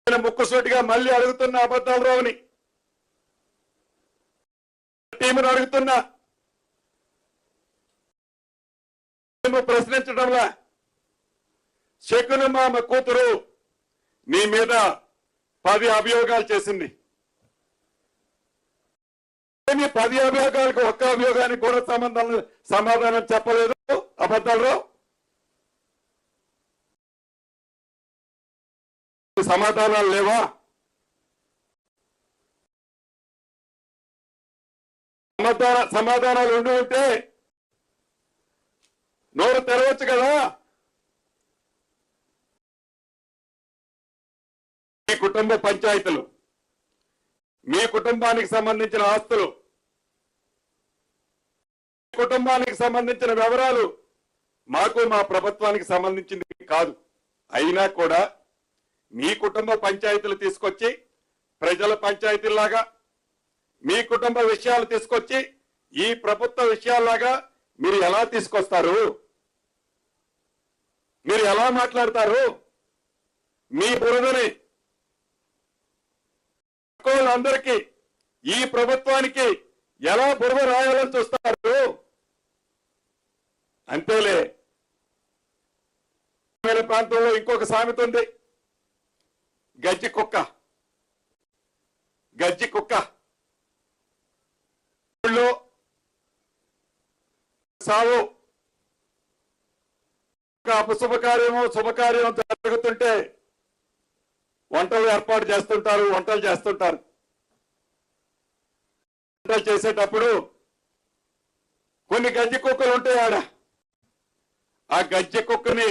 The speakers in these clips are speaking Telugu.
నేను ముక్కుసూటిగా మళ్ళీ అడుగుతున్న అబద్ధాలు రావుని టీమును అడుగుతున్నా, ప్రశ్నించడంలా శకున మామ కూతురు మీ మీద 10 అభియోగాలు చేసింది. 10 అభియోగాలకు ఒక్క అభియోగానికి కూడా సమాధానం చెప్పలేదు. అబద్ధాలు సమాధానాలు లేవా? సమాధానాలు ఉండి ఉంటే నోరు తెరవచ్చు కదా. మీ కుటుంబ పంచాయతీలు, మీ కుటుంబానికి సంబంధించిన ఆస్తులు, కుటుంబానికి సంబంధించిన వివరాలు మాకు మా ప్రభుత్వానికి సంబంధించింది కాదు. అయినా కూడా మీ కుటుంబ పంచాయతీలు తీసుకొచ్చి ప్రజల పంచాయతీలాగా మీ కుటుంబ విషయాలు తీసుకొచ్చి ఈ ప్రభుత్వ విషయాల్లాగా మీరు ఎలా తీసుకొస్తారు? మీరు ఎలా మాట్లాడతారు? మీ బురదని అందరికీ ఈ ప్రభుత్వానికి ఎలా బురద రాయాలని చూస్తారు? అంతేలే. ప్రాంతంలో ఇంకొక సామెత ఉంది, గజ్జి కుక్క. గజ్జి కుక్క సావు అపశుభకార్యమో శుభకార్యం జరుగుతుంటే వంటలు ఏర్పాటు చేస్తుంటారు, వంటలు చేస్తుంటారు. వంటలు చేసేటప్పుడు కొన్ని గజ్జి కుక్కలు ఉంటాయి ఆడ. ఆ గజ్జి కుక్కని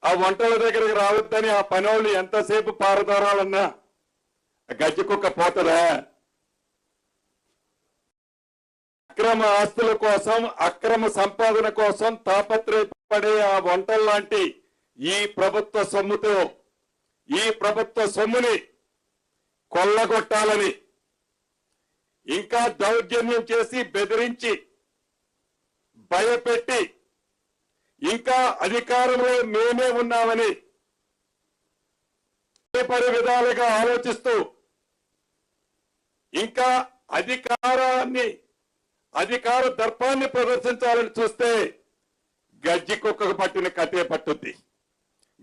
ఆ వంటల దగ్గరికి రావద్దని ఆ పనోళ్ళు ఎంతసేపు పారదోరాలన్నా గజ్జి కుక్క పోతుందా? అక్రమ ఆస్తుల కోసం, అక్రమ సంపాదన కోసం తాపత్రయపడే ఆ వంటల లాంటి ఈ ప్రభుత్వ సొమ్ముతో ఈ ప్రభుత్వ సొమ్ముని కొల్లగొట్టాలని ఇంకా దౌర్జన్యం చేసి బెదిరించి భయపెట్టి ఇంకా అధికారంలో మేమే ఉన్నామని పరి విధాలుగా ఆలోచిస్తూ ఇంకా అధికార దర్పాన్ని ప్రదర్శించాలని చూస్తే గజ్జి కుక్కకు పట్టిన కథే పట్టుద్ది.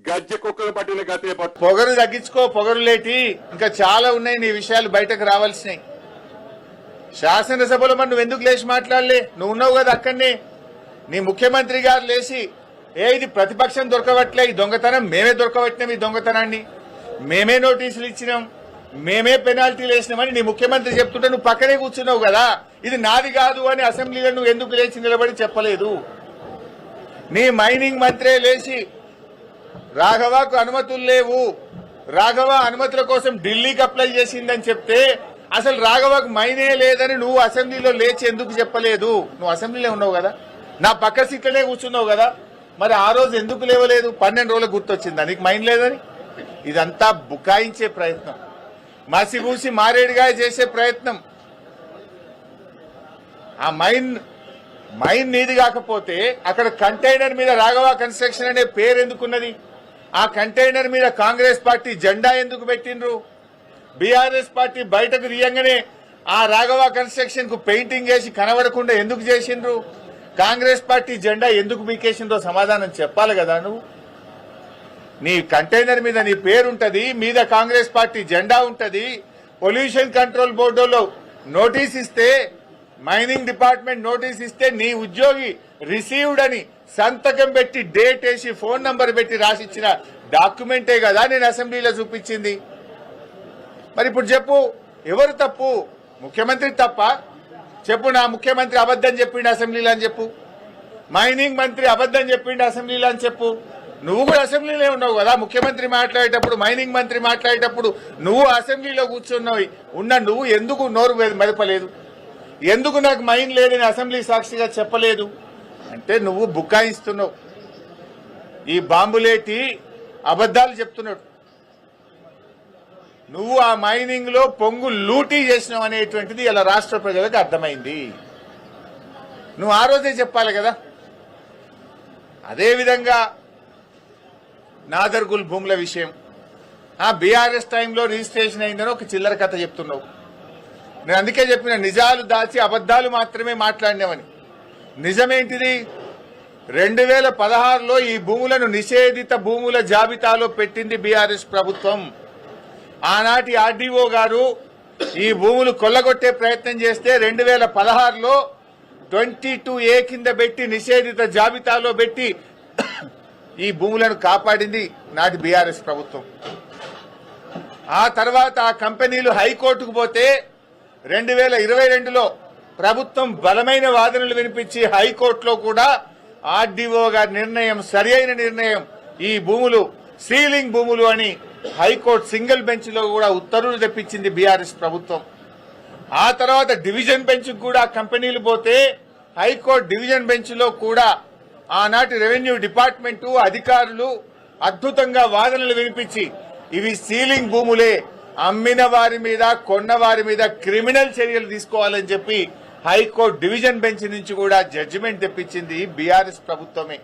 గజ్జి కుక్కకు పట్టిన కథే పట్టు. పొగరు తగ్గించుకో, పొగరు లేటి ఇంకా చాలా ఉన్నాయి నీ విషయాలు బయటకు రావాల్సినాయి. శాసనసభలో మరి నువ్వు ఎందుకు లేచి మాట్లాడలే? నువ్వు ఉన్నావు కదా అక్కడనే. నీ ముఖ్యమంత్రి గారు లేచి ఇది ప్రతిపక్షం దొరకవట్లే, ఈ దొంగతనం మేమే దొరకబట్టినాం, ఈ దొంగతనాన్ని మేమే నోటీసులు ఇచ్చినాం, మేమే పెనాల్టీలు వేసినామని నీ ముఖ్యమంత్రి చెప్తుంటే నువ్వు పక్కనే కూర్చున్నావు కదా. ఇది నాది కాదు అని అసెంబ్లీలో నువ్వు ఎందుకు లేచి నిలబడి చెప్పలేదు? నీ మైనింగ్ మంత్రే లేచి రాఘవకు అనుమతులు లేవు, రాఘవ అనుమతుల కోసం ఢిల్లీకి అప్లై చేసిందని చెప్తే అసలు రాఘవకు మైనే లేదని నువ్వు అసెంబ్లీలో లేచి ఎందుకు చెప్పలేదు? నువ్వు అసెంబ్లీలో ఉన్నావు కదా, నా పక్క సీట్లనే కూర్చున్నావు కదా, మరి ఆ రోజు ఎందుకు లేవలేదు? 12 రోజులకు గుర్తొచ్చిందా నీకు మైన్ లేదని? ఇదంతా బుకాయించే ప్రయత్నం, మసిగూసి మారేడుగా చేసే ప్రయత్నం. ఆ మైన్ నీది కాకపోతే అక్కడ కంటైనర్ మీద రాఘవ కన్స్ట్రక్షన్ అనే పేరు ఎందుకున్నది? ఆ కంటైనర్ మీద కాంగ్రెస్ పార్టీ జెండా ఎందుకు పెట్టిండ్రు? బీఆర్ఎస్ పార్టీ బయటకు తీయంగానే ఆ రాఘవ కన్స్ట్రక్షన్ కు పెయింటింగ్ వేసి కనబడకుండా ఎందుకు చేసిండ్రు? కాంగ్రెస్ పార్టీ జెండా ఎందుకు మీకేసిందో సమాధానం చెప్పాలి కదా. నువ్వు నీ కంటైనర్ మీద నీ పేరుంటది, మీద కాంగ్రెస్ పార్టీ జెండా ఉంటది. పొల్యూషన్ కంట్రోల్ బోర్డులో నోటీస్ ఇస్తే, మైనింగ్ డిపార్ట్మెంట్ నోటీస్ ఇస్తే నీ ఉద్యోగి రిసీవ్డ్ అని సంతకం పెట్టి డేట్ వేసి ఫోన్ నంబర్ పెట్టి రాసిచ్చిన డాక్యుమెంటే కదా నేను అసెంబ్లీలో చూపించింది. మరి ఇప్పుడు చెప్పు, ఎవరు తప్పు? ముఖ్యమంత్రి తప్ప? చెప్పు, నా ముఖ్యమంత్రి అబద్దం చెప్పిండు అసెంబ్లీలో అని చెప్పు, మైనింగ్ మంత్రి అబద్దం చెప్పిండు అసెంబ్లీలో అని చెప్పు. నువ్వు కూడా అసెంబ్లీలో ఉన్నావు కదా, ముఖ్యమంత్రి మాట్లాడేటప్పుడు, మైనింగ్ మంత్రి మాట్లాడేటప్పుడు నువ్వు అసెంబ్లీలో కూర్చున్నావు. నువ్వు ఎందుకు నోరు మెదపలేదు? ఎందుకు నాకు మైన్ లేదని అసెంబ్లీ సాక్షిగా చెప్పలేదు? అంటే నువ్వు బుకాయిస్తున్నావు, ఈ బాంబులేటి అబద్దాలు చెప్తున్నాడు. నువ్వు ఆ మైనింగ్ లో పొంగు లూటీ చేసినావు అనేటువంటిది ఇలా రాష్ట్ర ప్రజలకు అర్థమైంది. నువ్వు ఆ రోజే చెప్పాలి కదా. అదేవిధంగా నాదర్గుల్ భూముల విషయం, ఆ బీఆర్ఎస్ టైంలో రిజిస్ట్రేషన్ అయిందని ఒక చిల్లర కథ చెప్తున్నావు. నేను అందుకే చెప్పిన నిజాలు దాచి అబద్దాలు మాత్రమే మాట్లాడినామని. నిజమేంటిది? 2016లో ఈ భూములను నిషేధిత భూముల జాబితాలో పెట్టింది బీఆర్ఎస్ ప్రభుత్వం. ఆనాటి ఆర్డీఓ గారు ఈ భూములు కొల్లగొట్టే ప్రయత్నం చేస్తే 2016లో 22A కింద పెట్టి నిషేధిత జాబితాలో పెట్టి ఈ భూములను కాపాడింది నాటి బీఆర్ఎస్ ప్రభుత్వం. ఆ తర్వాత ఆ కంపెనీలు హైకోర్టుకు పోతే 2022లో ప్రభుత్వం బలమైన వాదనలు వినిపించి హైకోర్టులో కూడా ఆర్డీఓ గారి నిర్ణయం సరి అయిన నిర్ణయం, ఈ భూములు సీలింగ్ భూములు అని హైకోర్టు సింగిల్ బెంచ్ లో కూడా ఉత్తర్వులు తెప్పించింది బీఆర్ఎస్ ప్రభుత్వం. ఆ తర్వాత డివిజన్ బెంచ్ కూడా కంపెనీలు పోతే హైకోర్టు డివిజన్ బెంచ్ లో కూడా ఆనాటి రెవెన్యూ డిపార్ట్మెంటు అధికారులు అద్భుతంగా వాదనలు వినిపించి ఇవి సీలింగ్ భూములే, అమ్మిన వారి మీద కొన్న వారి మీద క్రిమినల్ చర్యలు తీసుకోవాలని చెప్పి హైకోర్టు డివిజన్ బెంచ్ నుంచి కూడా జడ్జిమెంట్ తెప్పించింది బీఆర్ఎస్ ప్రభుత్వమే.